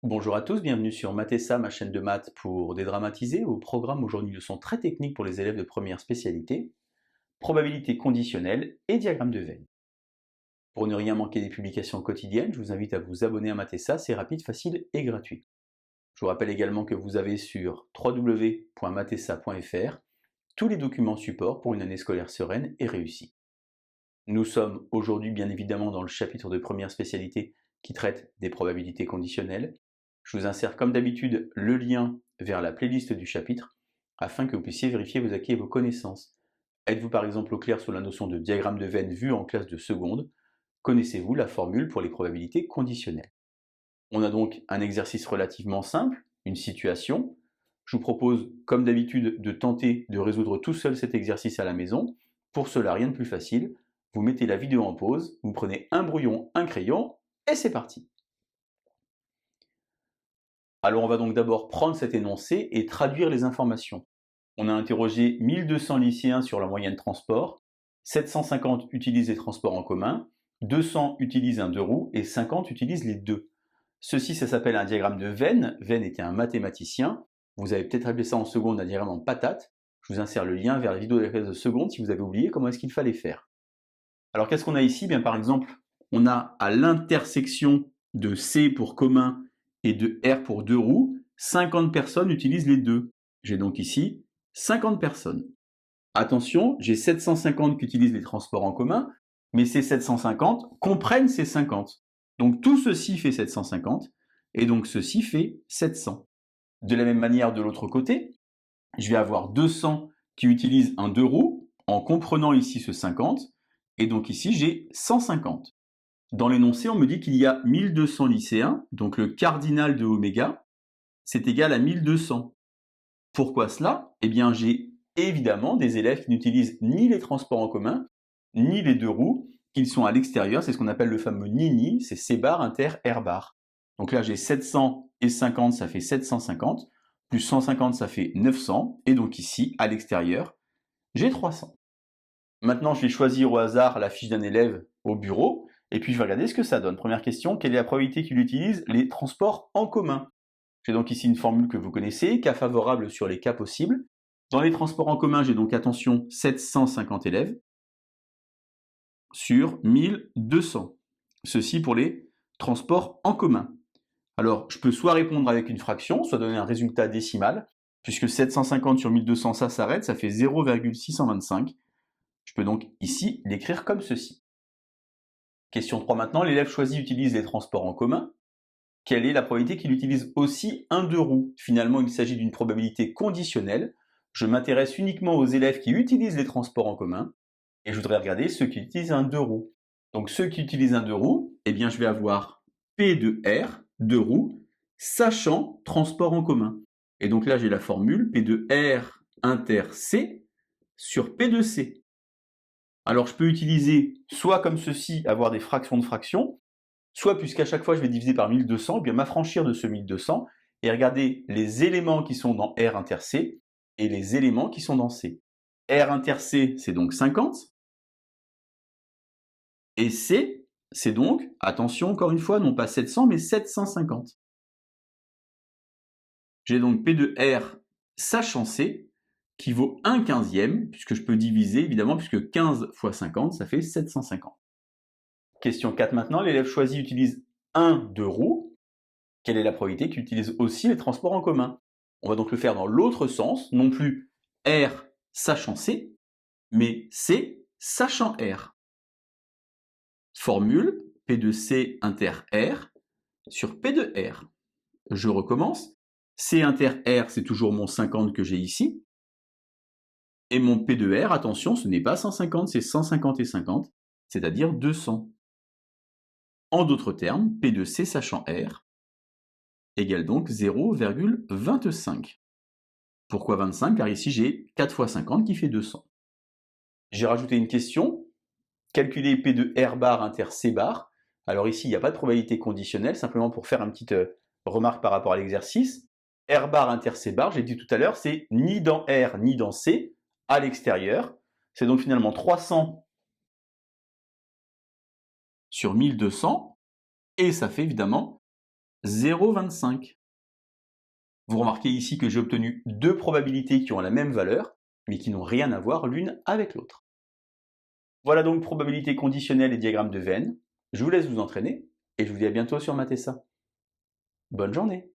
Bonjour à tous, bienvenue sur Mathessa, ma chaîne de maths pour dédramatiser. Au programme aujourd'hui une leçon très technique pour les élèves de première spécialité, probabilité conditionnelle et diagramme de Venn. Pour ne rien manquer des publications quotidiennes, je vous invite à vous abonner à Mathessa, c'est rapide, facile et gratuit. Je vous rappelle également que vous avez sur www.mathessa.fr tous les documents support pour une année scolaire sereine et réussie. Nous sommes aujourd'hui bien évidemment dans le chapitre de première spécialité qui traite des probabilités conditionnelles. Je vous insère comme d'habitude le lien vers la playlist du chapitre afin que vous puissiez vérifier vos acquis et vos connaissances. Êtes-vous par exemple au clair sur la notion de diagramme de Venn vu en classe de seconde? Connaissez-vous la formule pour les probabilités conditionnelles? On a donc un exercice relativement simple, une situation. Je vous propose comme d'habitude de tenter de résoudre tout seul cet exercice à la maison. Pour cela, rien de plus facile. Vous mettez la vidéo en pause, vous prenez un brouillon, un crayon et c'est parti. Alors on va donc d'abord prendre cet énoncé et traduire les informations. On a interrogé 1200 lycéens sur la moyenne transport, 750 utilisent les transports en commun, 200 utilisent un deux roues et 50 utilisent les deux. Ceci, ça s'appelle un diagramme de Venn. Venn était un mathématicien. Vous avez peut-être appelé ça en seconde un diagramme en patate. Je vous insère le lien vers la vidéo de la classe de seconde si vous avez oublié comment est-ce qu'il fallait faire. Alors qu'est-ce qu'on a ici? Bien, par exemple, on a à l'intersection de C pour commun et de R pour deux roues, 50 personnes utilisent les deux. J'ai donc ici 50 personnes. Attention, j'ai 750 qui utilisent les transports en commun, mais ces 750 comprennent ces 50. Donc tout ceci fait 750, et donc ceci fait 700. De la même manière, de l'autre côté, je vais avoir 200 qui utilisent un deux roues, en comprenant ici ce 50, et donc ici j'ai 150. Dans l'énoncé, on me dit qu'il y a 1200 lycéens, donc le cardinal de oméga, c'est égal à 1200. Pourquoi cela? Eh bien, j'ai évidemment des élèves qui n'utilisent ni les transports en commun, ni les deux roues, qu'ils sont à l'extérieur, c'est ce qu'on appelle le fameux ni-ni, c'est C bar inter R bar. Donc là, j'ai 700 et 50, ça fait 750, plus 150, ça fait 900, et donc ici, à l'extérieur, j'ai 300. Maintenant, je vais choisir au hasard la fiche d'un élève au bureau, et puis je vais regarder ce que ça donne. Première question, quelle est la probabilité qu'il utilise les transports en commun? J'ai donc ici une formule que vous connaissez, cas favorable sur les cas possibles. Dans les transports en commun, j'ai donc, attention, 750 élèves sur 1200. Ceci pour les transports en commun. Alors, je peux soit répondre avec une fraction, soit donner un résultat décimal, puisque 750 sur 1200, ça s'arrête, ça fait 0,625. Je peux donc ici l'écrire comme ceci. Question 3 maintenant, l'élève choisi utilise les transports en commun. Quelle est la probabilité qu'il utilise aussi un deux roues? Finalement, il s'agit d'une probabilité conditionnelle. Je m'intéresse uniquement aux élèves qui utilisent les transports en commun, et je voudrais regarder ceux qui utilisent un deux roues. Donc ceux qui utilisent un deux roues, eh bien je vais avoir P de R, deux roues, sachant transport en commun. Et donc là j'ai la formule P de R inter C sur P de C. Alors je peux utiliser soit comme ceci, avoir des fractions de fractions, soit puisqu'à chaque fois je vais diviser par 1200, eh bien m'affranchir de ce 1200 et regarder les éléments qui sont dans R inter C et les éléments qui sont dans C. R inter C, c'est donc 50, et C, c'est donc, attention encore une fois, non pas 700, mais 750. J'ai donc P de R sachant C, qui vaut 1/15e, puisque je peux diviser, évidemment, puisque 15 fois 50, ça fait 750. Question 4 maintenant, l'élève choisi utilise un deux roues. Quelle est la probabilité qu'il utilise aussi les transports en commun? On va donc le faire dans l'autre sens, non plus R sachant C, mais C sachant R. Formule P de C inter R sur P de R. Je recommence. C inter R, c'est toujours mon 50 que j'ai ici. Et mon P de R, attention, ce n'est pas 150, c'est 150 et 50, c'est-à-dire 200. En d'autres termes, P de C sachant R égale donc 0,25. Pourquoi 25? Car ici j'ai 4 fois 50 qui fait 200. J'ai rajouté une question. Calculer P de R bar inter C bar. Alors ici, il n'y a pas de probabilité conditionnelle, simplement pour faire une petite remarque par rapport à l'exercice. R bar inter C bar, j'ai dit tout à l'heure, c'est ni dans R ni dans C, à l'extérieur. C'est donc finalement 300 sur 1200, et ça fait évidemment 0,25. Vous remarquez ici que j'ai obtenu deux probabilités qui ont la même valeur, mais qui n'ont rien à voir l'une avec l'autre. Voilà donc probabilité conditionnelle et diagramme de Venn. Je vous laisse vous entraîner, et je vous dis à bientôt sur Mathessa. Bonne journée!